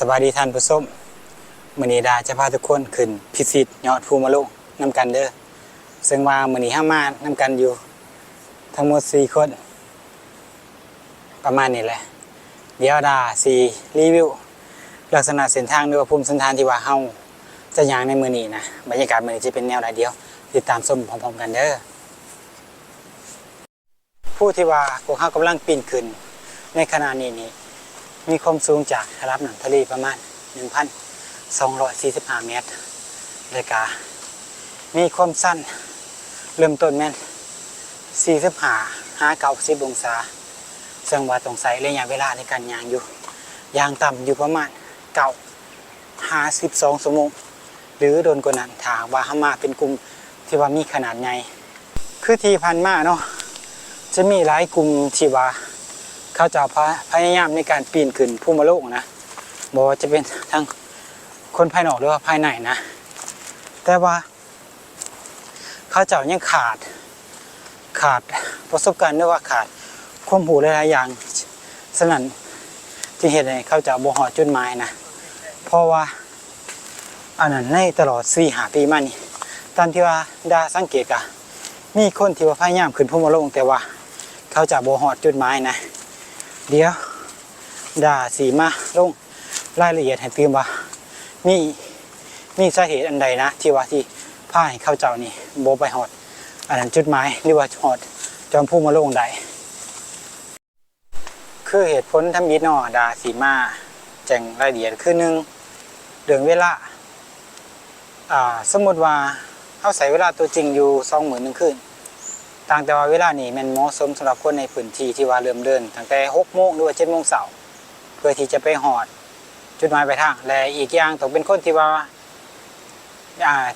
สวัสดีท่านผู้ชมมื้อนี้ดาจะพาทุกคนขึ้นพิชิตยอดภูมะโลงนำกันเด้อซึ่งว่ามื้อนี้เฮามานำกันอยู่ทั้งหมด4คนประมาณนี้แหละเดี๋ยวดาสิรีวิวลักษณะเส้นทางหรือว่าภูมิเส้นทางที่ว่าเฮาจะย่างในมื้อนี้นะบรรยากาศมื้อนี้จะเป็นแนวใดเดียวติดตามชมพร้อมๆกันเด้อผู้ที่ว่าพวกเฮากำลังปีนขึ้นในขณะนี้มีความสูงจากระดับน้ำทะเลประมาณ 1,245 เมตรเลยกามีความสั้นเริ่มต้นแม่น45-90 องศาซึ่งว่าต้องใช้ระยะเวลาในการย่างอยู่ย่างต่ำอยู่ประมาณ52 ชั่วโมงหรือโดนกว่านั้นถ้าว่าเฮามาเป็นกลุ่มที่ว่ามีขนาดใหญ่คือที่ผ่านมาเนาะจะมีหลายกลุ่มที่ว่าเขาจะพยายามในการปีนขึ้นภูมะโลงนะบอกว่าจะเป็นทั้งคนภายนอกหรือว่าภายในนะแต่ว่าเขาจะยังขาดประสบการณ์หรือว่าขาดความรู้หลายๆอย่างฉะนั้นที่เห็นให้เขาจะบ่ฮอดจุดหมายนะเพราะว่าอันนั้นในตลอด 4-5 ปีมานี่ตามที่ว่าดาสังเกตกะมีคนที่ว่าพยายามขึ้นภูมะโลงแต่ว่าเขาจะบ่ฮอดจุดหมายนะเดี๋ยวดาสีมาลงรายละเอียดให้ตื่มว่ามีสาเหตุอันใดนะที่ว่าที่พาให้เข้าเจ้านี่โบไปหอดอันนั้นจุดหมายหรือว่าหอดจอมภูมิโลงใดคือเหตุผลทำยิดนอดาสีมาแจ้งรายละเอียดคือ1เรื่องเวลาสมมติว่าเขาใส่เวลาตัวจริงอยู่21,000 คืนต่างแต่ว่าเวลานี้มันเหมาะสมสำหรับคนในพื้นที่ที่ว่าเริ่มเดินตั้งแต่6 โมงหรือว่า7 โมงเช้าเพื่อที่จะไปหอดจุดหมายปลายทางและอีกอย่างต้องเป็นคนที่ว่า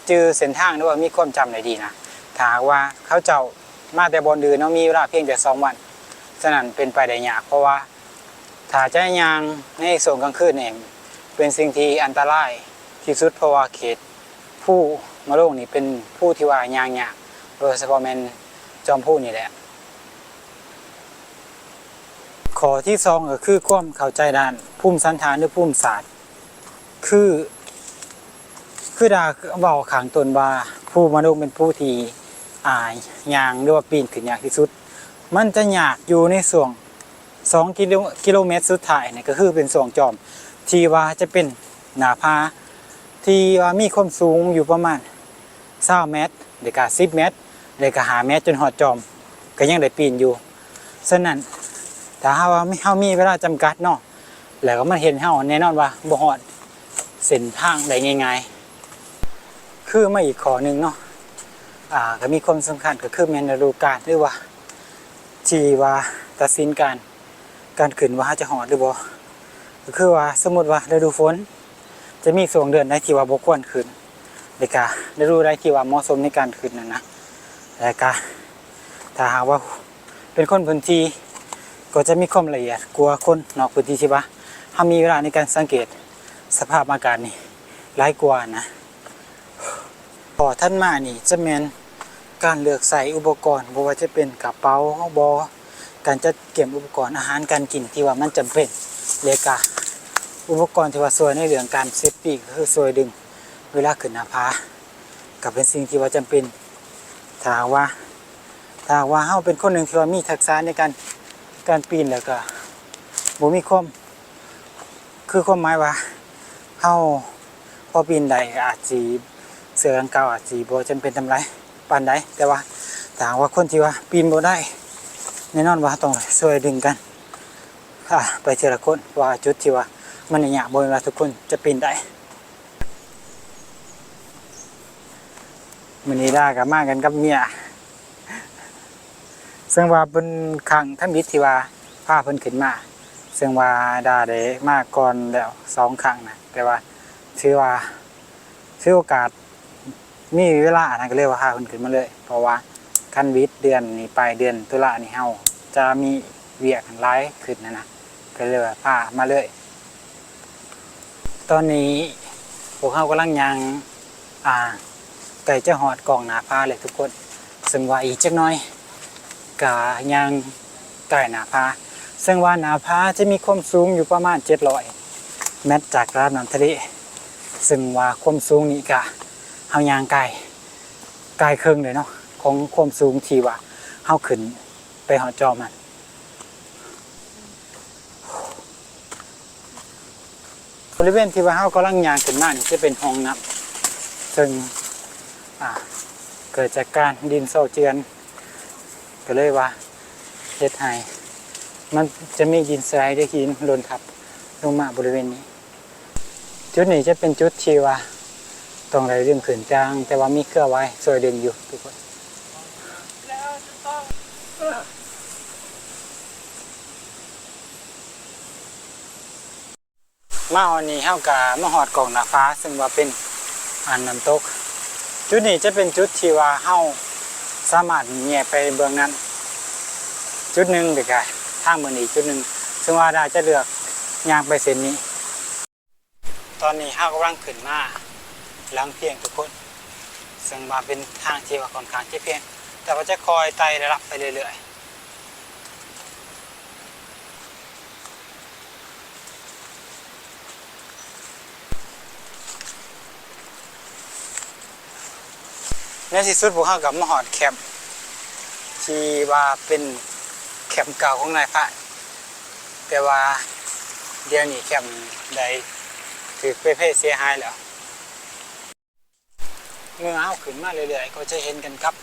จื้อเส้นทางหรือว่ามีความจำได้ดีนะถ้าว่าเขาเจ้ามาแต่บนดืนมีเวลาเพียงแต่2 วันฉะนั้นเป็นไปได้ยากเพราะว่าถ้าจะย่างในส่วนกลางคืนเนี่ยเป็นสิ่งที่อันตรายที่สุดเพราะว่าเขตผู้มะโลงนี่เป็นผู้ที่ว่าย่างยากโดยเฉพาะแม่นจอมผู้นี่แหละข้อที่2ก็คือความเข้าใจด้านภูมิสันฐานหรือภูมิศาสตร์คือดาเว้าข้างต้นว่าผู้มะโลงเป็นผู้ที่ย่างหรือว่าปีนขึ้นยากที่สุดมันจะยากอยู่ในช่วง2 กิโลเมตรสุดท้ายนี่ก็คือเป็นช่วงจอมที่ว่าจะเป็นหน้าผาที่ว่ามีความสูงอยู่ประมาณ20 เมตรหรือก็10 เมตรหรือก็5 เมตรจนหอดจอมก็ยังได้ปีนอยู่ฉะนั้นถ้าเฮามีเวลาจำกัดเนาะแล้วก็มันเห็นเฮาแน่นอนว่าบ่ฮอดเส้นทางได้ง่ายๆคือมาอีกข้อนึงเนาะก็มีความสำคัญก็คือแม่นฤดูกาลหรือว่าที่ว่าตัดสินการขึ้นว่าจะฮอดหรือบ่ก็คือว่าสมมุติว่าฤดูฝนจะมีช่วงเดือนใดที่ว่าบ่ควรขึ้นแล้วก็ฤดูใดที่ว่าเหมาะสมในการขึ้นนั่นนะแล้วก็ถ้าหากว่าเป็นคนพื้นที่ก็จะมีความละเอียดกว่าคนนอกพื้นที่ใช่ปะถ้ามีเวลาในการสังเกตสภาพอากาศนี่หลายกว่านะพอท่านมานี่จะแม่นการเลือกใส่อุปกรณ์บ่ว่าจะเป็นกระเป๋าบ่การจัดเก็บอุปกรณ์อาหารการกินที่ว่ามันจำเป็นเลยก็อุปกรณ์ที่ว่าช่วยในเรื่องการเซฟตี้ก็คือช่วยดึงเวลาขึ้นหน้าผาก็เป็นสิ่งที่ว่าจำเป็นถ้าว่าเฮาเป็นคนหนึ่งที่ว่ามีทักษะในการปีนแล้วก็บ่มีความคือความหมายว่าเฮาพอปีนได้อาจสิเสื้อกางเก่าอาจสิบ่จำเป็นทำไรปานใดแต่ว่าถ้าว่าคนที่ว่าปีนบ่ได้แน่นอนว่าต้องช่วยดึงกันไปทีละคนว่าจุดที่ว่ามันยากบ่ว่าทุกคนจะปีนได้มื้อนี้ดาก็มากันกับเมียซึ่งว่าเป็นครั้งทำอิฐที่ว่าพาเพิ่นขึ้นมาซึ่งว่าดาได้มาก่อนแล้ว2 ครั้งนะแต่ว่าถือโอกาสมีเวลานะก็เลยว่าพาเพิ่นขึ้นมาเลยเพราะว่าคันวิทย์เดือนนี้ไปเดือนตุลานี่เฮาจะมีเวียกหลายขึ้นนะก็เลยว่าพามาเลยตอนนี้พวกเฮากำลังย่างใกล้จะฮอดกองหน้าผาเลยทุกคนซึ่งว่าอีกจักหน่อยก็ย่างใกล้หน้าผาซึ่งว่าหน้าผาจะมีความสูงอยู่ประมาณ700 เมตรจากระดับน้ำทะเลซึ่งว่าความสูงนี่ก็เฮายางไกลครึ่งเลยเนาะของความสูงที่ว่าเฮาขึ้นไปหอจอมันบริเวณที่ว่าเฮากำลังยางขึ้นมานี่จะเป็นห้องน้ำซึ่งเกิดจากการดินโซเจือนก็เลยว่าเฮ็ดให้มันจะมีดินทรายได้หินหล่นทับลงมาบริเวณนี้จุดนี้จะเป็นจุดที่ว่าตรงไหนดึงขึ้นจางแต่ว่ามีเครือไว้ช่วยดึงอยู่ทุกคนแล้วจะต้องมาวันนี้เฮากะมาหอดกล่องหน้าฟ้าซึ่งว่าเป็นน้ำตกจุดนี้จะเป็นจุดที่ว่าเฮาสามารถแง่ไปเบื้องนั้นจุดหนึ่งเด็กทางเมืองอีกจุดหนึ่งซึ่งว่าได้จะเลือกย่างไปเส้นนี้ตอนนี้เฮากำลังขึ้นมาหลังเพียงทุกคนซึ่งมาเป็นทางที่ว่าค่อนข้างที่เพียงแต่ว่าจะคอยไต่ระดับไปเรื่อยๆในที่สุดพวกเขากับมาหอดแคมป์ที่ว่าเป็นแคมป์เก่าของนายพระแต่ว่าเดี๋ยวนี้แคมป์ใดถือเพ่เสียหายแล้วเมื่อเอาขึ้นมาเรื่อยๆก็จะเห็นกันครับ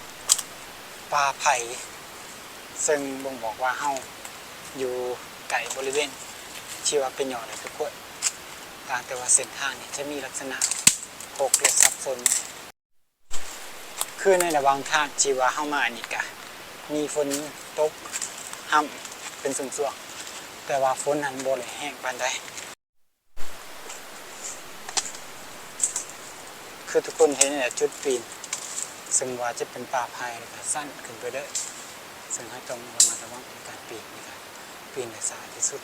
ป่าไผ่ซึ่งบ่งบอกว่าเฮาอยู่ไกลบริเวณที่ว่าเป็นหย่อเลยทุกคนต่างแต่ว่าเส้นทางนี่จะมีลักษณะหกและซับซ้อนคือในระหว่างทางที่ว่าเฮามานี่กะมีฝนตกห่ำเป็นส่วนๆแต่ว่าฝนนั้นบ่ได้แห้งปานใดคือทุกคนเห็นเนี่ยจุดปีนซึ่งว่าจะเป็นป่าไผ่สั้นขึ้นไปเรื่อยซึ่งให้ต้องระมัดระวังในการปีนนะครับปีนในสายที่สุด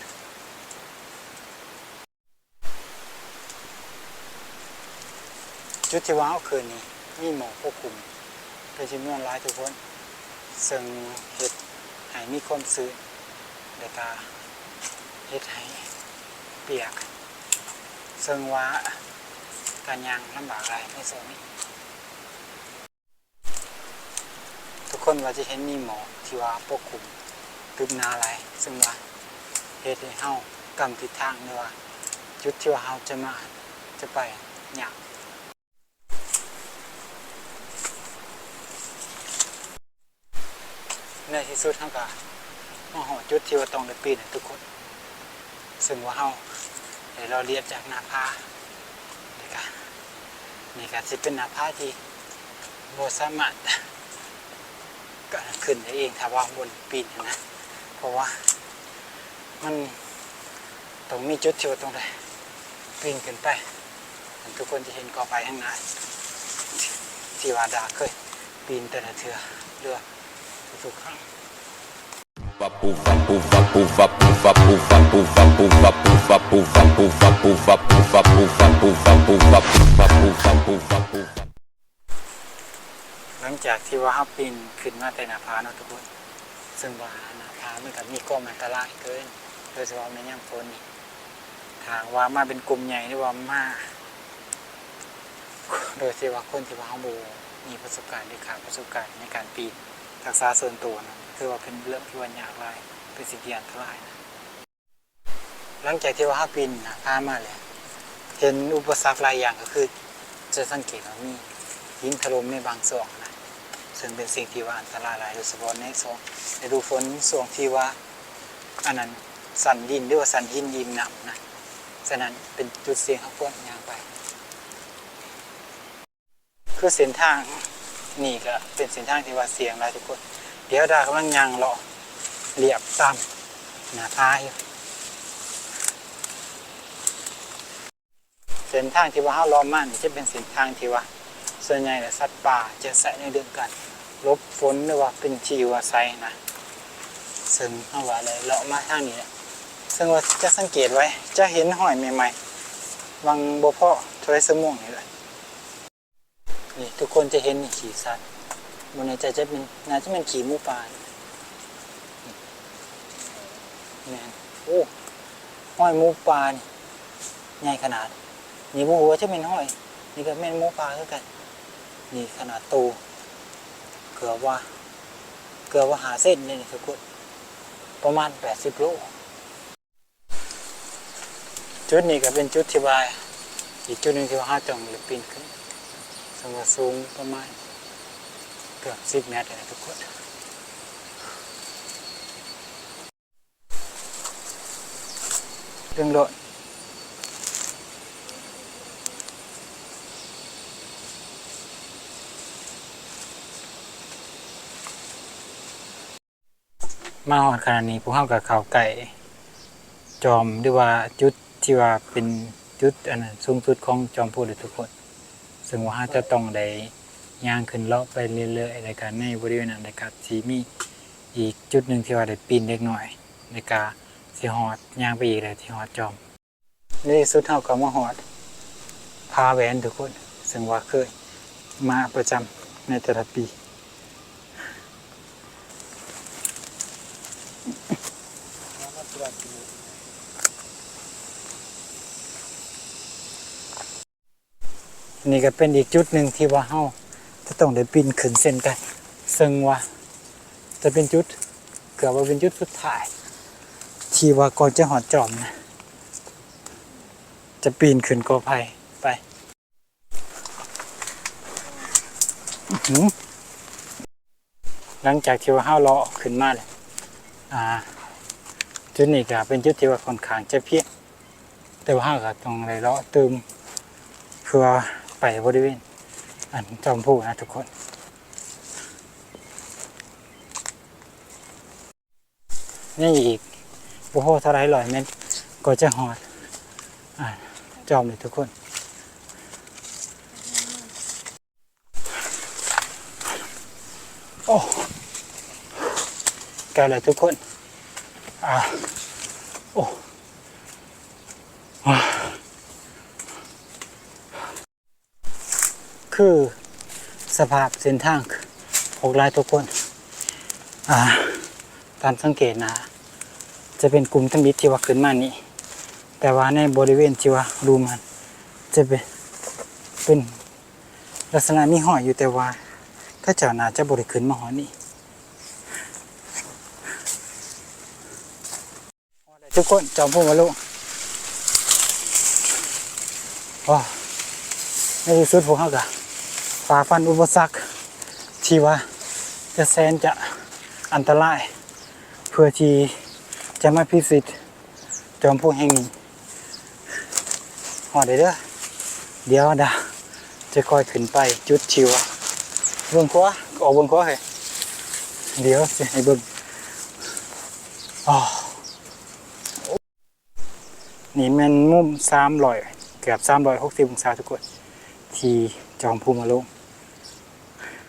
จุดที่ว้าวคืนนี้มีหมอกปกคลุมเป็นจำนวนหลายทุกคนซึ่งเฮ็ดให้มีความชื้นและก็เฮ็ดให้เปียกซึ่งว่าการย่างลำบากหลายในโซนนี้ทุกคนว่าจะเห็นมีหมอกที่ว่าปกคลุมตึกหนาหลายซึ่งว่าเฮ็ดให้เฮากำทิศทางด้วยว่าจุดที่ว่าเฮาจะไปยากในที่สุดเฮาก็มาหอจุดที่ว่าต้องได้ปีนทุกคนซึ่งว่าเฮาได้เราเรียนจากหน้าผานี่ก็สิเป็นหน้าผาที่บ่สามารถก็ขึ้นได้เองถ้าว่าบนปีนนะเพราะว่ามันต้องมีจุดที่ว่าต้องได้ปีนขึ้นไปทุกคนจะเห็นกอไผ่ข้างหน้าที่ว่าดาเคยปีนแต่ละเทื่อเรือทุกครั้งหลังจากที่ว่าปีนขึ้นมาแต่หน้าผาเนาะทุกคนซึ่งว่าหน้าผามันก็มีความอันตรายเกินโดยเฉพาะในยามฝนนี่ทางว่ามาเป็นกลุ่มใหญ่หรือว่ามาโดยที่ว่าคนที่ว่าเขามีประสบการณ์หรือขาดประสบการณ์ในการปีนทักษะส่วนตัวนะคือว่าเป็นเรื่องที่ว่ายากหลายเป็นสิ่งที่อันตรายนะหลังจากที่ว่าปีนพามาเลยเห็นอุปสรรคหลายอย่างก็คือจะสังเกตว่ามีหินถล่มในบางส่วนนะซึ่งเป็นสิ่งที่ว่าอันตรายหลายโดยเฉพาะในฤดูฝนส่วนที่ว่าอันนั้นสันดินหรือว่าสันหินยิมหนำนะฉะนั้นเป็นจุดเสี่ยงของพวกยางไปคือเส้นทางนี่ก็เป็นเส้นทางที่ว่าเสี่ยงหลายทุกคนเดี๋ยวดากำลังยางเลาะเรียบตามหน้าผาอยู่เส้นทางที่ว่าเขาล้อมมันจะเป็นเส้นทางที่ว่าส่วนใหญ่เนี่ยสัตว์ป่าจะใส่ในเดือนกันลบฝนหรือว่าเป็นชีวาไซนะซึ่งเอาว่าเลยเลาะมาทางนี้ซึ่งว่าจะสังเกตไว้จะเห็นหอยใหม่ๆวังบ่พอทรายสมองนี่แหละนี่ทุกคนจะเห็นนี่ขี่สัตว์บนในใจจะเป็นน่าจะเป็นขี่หมูป่าแม่นโอ้หอยหมูป่านี่ ใหญ่ขนาดนี่บ่ฮู้ว่าจะเป็นห้อยนี่ก็แม่นหมูป่าคือกันนี่ขนาดโตเกือบว่า5 เส้นนี่ทุกคนประมาณ80 โลจุดนี้ก็เป็นจุดที่ว่าอีกจุดหนึ่งที่ว่า5 จ่องหรือปีนขึ้นสมสูงประมาณเกือบ10 เมตรเลยทุกคนเรื่องรถมาหอดขนาดนี้พวกเขากับเขาไก่จอมหรือว่าจุดที่ว่าเป็นจุดอันนั้นสูงสุดของจอมพูดทุกคนซึ่งว่าจะต้องได้ย่างขึ้นเลาะไปเรื่อยๆในการในบริเวณนั้นในการสีมีอีกจุดหนึ่งที่ว่าได้ปีนเล็กหน่อยในการสีหอดย่างไปอีกเลยที่หอดจอมในที่สุดเขาก็มาหอดพาแหวนทุกคนซึ่งว่าเคยมาประจำในแต่ละปีนี่ก็เป็นอีกจุดหนึ่งที่ว่าเฮาจะต้องได้ปีนขึ้นเส้นกันซึ่งว่าจะเป็นจุดเกือบว่าเป็นจุดสุดท้ายที่ว่าก่อนจะหอดจอมนะจะปีนขึ้นกอไผ่ไปหลังจากที่ว่าเฮาเลาะขึ้นมาเลยจุดนี้ก็เป็นจุดที่ว่าค่อนข้างจะเพี้ยนแต่ว่าเฮาก็ต้องได้เลาะเติมเพื่อไปบริเวณอันจอมพูนะทุกคนนี่อีกโอ้โหเท่าไร100 เมตรก็จะหอดจอมเลยทุกคนโอ้แกเลยทุกคนโอ้คือสภาพเส้นทางหกลายทุกคนตามสังเกตนะจะเป็นกลุ่มธมิตรที่ว่าขึ้นมานี่แต่ว่าในบริเวณที่ว่าดูมันจะเป็นลักษณะมีห้อยอยู่แต่ว่าก็เจ้าน่าจะบริขึ้นมาหอนี่ทุกคนจอมพูมาลูกว้าในที่สุดพวกเขาก็ฝ่าฟันอุปสรรคที่ว่าจะแสนจะอันตรายเพื่อที่จะมาพิสูจน์จอมพูแห่งนี้หอดเด้อเดี๋ยวดาจะคอยขึ้นไปจุดชิวเบื้องขวาออกเบื้องขวาเลยเดี๋ยวจะให้เบื้องนี่มันมุม300เกือบ360 องศาทุกคนที่จอมพูมาลง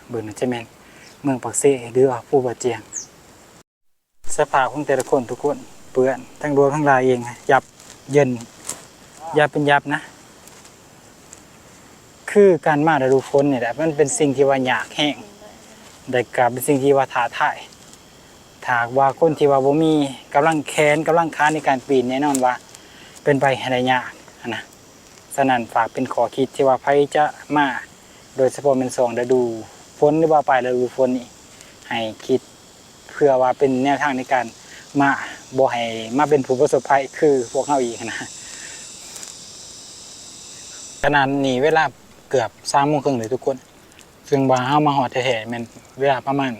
เบื้องนั้นจะแมนเมืองปักเซ่หรือผู้บาดเจียงสภาพของแต่ละคนทุกคนเปื้อนทั้งรัวทั้งลายเองยับเย็นยับเป็นยับนะคือการมาฤดูฝนเนี่ยแหละมันเป็นสิ่งที่ว่าหยากแห้งแต่กับเป็นสิ่งที่ว่าท้าทายถ้าว่าคนที่ว่าบ่มีกำลังแขนกำลังขาในการปีนแน่นอนว่าเป็นไปให้ได้ยากนะฉะนั้นฝากเป็นขอคิดที่ว่าใครจะมาโดยเฉพาะเป็น2 ฤดูฝนหรือว่าปลายฤดูฝนนี่ให้คิดเพื่อว่าเป็นแนวทางในการมาบ่ให้มาเป็นผู้ประสบภัยคือพวกเฮาอีกนะขนาดนี้เวลาเกือบ3 โมงครึ่งเลยทุกคนซึ่งว่าเฮามาฮอดแท้ๆมันเวลาประมาณ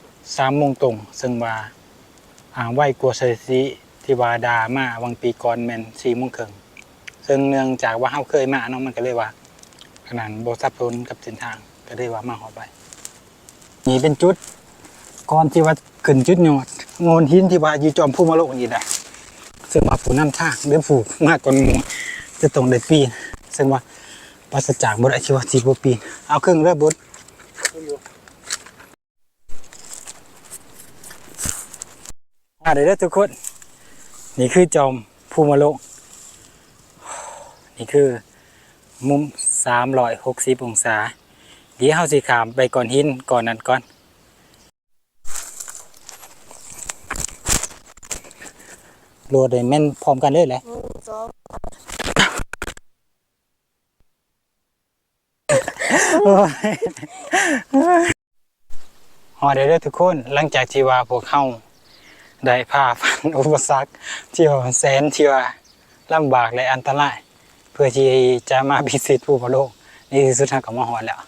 3 โมงตรงซึ่งว่าไวกว่าสถิติที่ว่าดามาวังปีก่อนแม่น4 โมงครึ่งซึ่งเนื่องจากว่าเฮาเคยมาเนาะมันก็เลยว่าขนาดบ่สับสนกับเส้นทางก็เลยว่ามาฮอดไปนี่เป็นจุดก่อนที่ว่าขึ้นจุดยอดโงนหินที่ว่าอยู่จอมพูมาโลกนี่แหละซึ่งว่าผู้นำทางเดือผูกมากกว่าหมู่จะต้องได้ปีนซึ่งว่าปราศจากบ่ได้ชื่อว่าสิบ่ปีนเอาเครื่องเรือบดเดี๋ยวทุกคนนี่คือจอมพูมาโลกนี่คือมุม360 องศาเดี๋ยวเฮาสิข้ามไปก่อนหินก่อนนั้นก่อนโหลดได้แม่นพร้อมกันเลยแหละ โอ้ยฮอดเด้อทุกคนหลังจากที่ว่าพวกเฮาได้ผ่าฟันอุปสรรคที่ว่าแสนที่ว่าลำบากและอันตรายเพื่อที่จะมาพิชิตภูมิโลกในที่สุดเฮาก็มาฮอดแล้ว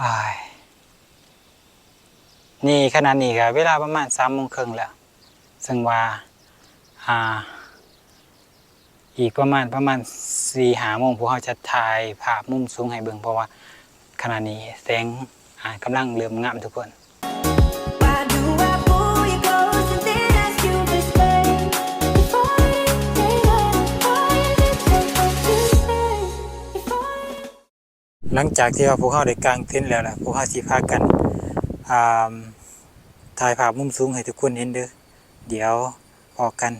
อ้ายนี่ขนาดนี้ก็เวลาประมาณ3:30แล้วซึ่งว่าอีกประมาณ4-5 โมงพวกเขาจะถ่ายภาพมุมสูงให้เบิ่งเพราะว่าขณะนี้แสงกำลังเริ่มงามทุกคนหลังจากที่ว่าพวกเขาได้กางเต็นท์แล้วล่ะพวกเขาสิพากันถ่ายภาพมุมสูงให้ทุกคนเห็นเด้อเดี๋ยวออกกัน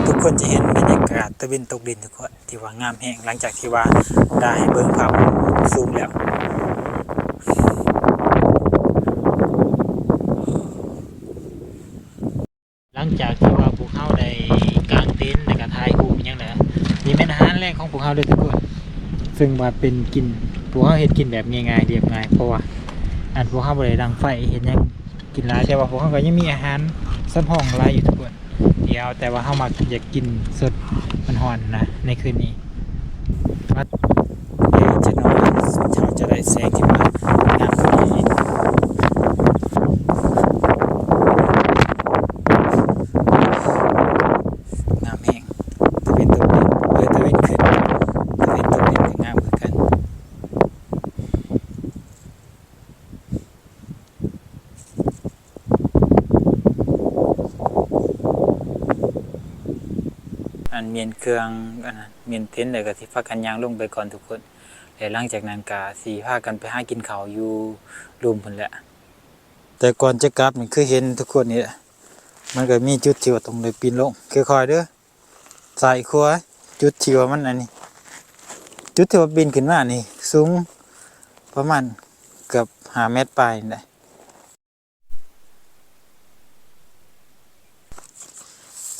ทุกคนจะเห็นบรรยากาศตะวันตกดินทุกคนที่ว่างามแห้งหลังจากที่ว่าได้เบิ่งภาพสูงแล้วหลังจากที่ว่าพวกเขาได้กางเต็นท์และก็ถ่ายรูปอหยังแล้วนี่เป็นอาหารแรกของพวกเขาเลยทุกคนซึ่งว่าเป็นกินพวกเขาเฮ็ดกินแบบง่ายๆเรียบง่ายเพราะว่าพวกเขาบ่ได้ดังไฟเฮ็ดหยังกินหลายแต่ว่าพวกเขาก็ยังมีอาหารสำรองหลายอยู่ทุกคนเดี๋ยวแต่ว่าเขามักอยากกินสดมันห่อนนะในคืนนี้ว่าเดี๋ยวจะนอนเราจะได้แสงที่ว่างามขึ้นอีกงามแห้งตะเวนตกดินตะเวนขึ้นตะเวนตกดินก็งามเหมือนกันเมียนเครื่องเมียนเต็นท์เลยก็สิพากันย่างลงไปก่อนทุกคนแล้วหลังจากนั้นก็สิพากันไปหากินข้าวอยู่รูมพุ่นแหละแต่ก่อนจะกลับนี่คือเห็นทุกคนนี่มันก็มีจุดที่ว่าตรงเลยปีนลงค่อยๆเด้อสายขวาจุดที่ว่ามันอันนี้จุดที่ว่าปีนขึ้นมานี่สูงประมาณเกือบ5 เมตรปลายนี่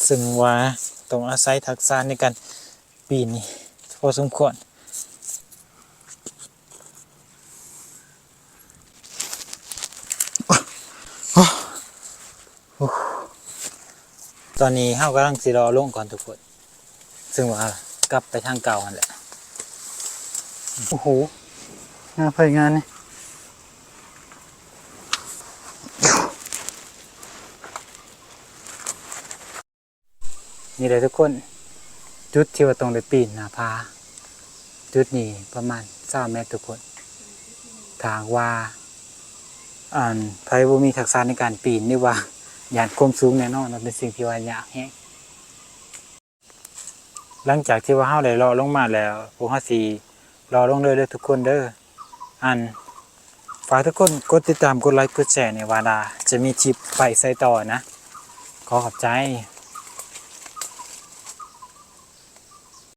ซึ่งว่าต้องอาศัยทักษะในการปีนนี่พอสมควรตอนนี้เฮากำลังสิรอลงก่อนทุกคนซึ่งว่ากลับไปทางเก่านั่นแหละโอ้โหงานไฟงานนี่เลยทุกคนจุดที่ว่าตรงได้ปีนหน้าผาจุดนี้ประมาณ20 เมตรทุกคนทางว่าไผบ่มีทักษะในการปีนนี่ว่าย่านความสูงแน่นอนมันเป็นสิ่งที่ว่ายากแฮงหลังจากที่ว่าเฮาได้รอลงมาแล้วพวกเฮาสิรอลงเลยเด้อทุกคนเด้อฝากทุกคนกดติดตามกดไลค์กดแชร์ในวาดาจะมีคลิปไปใส่ต่อนะขอขอบใจ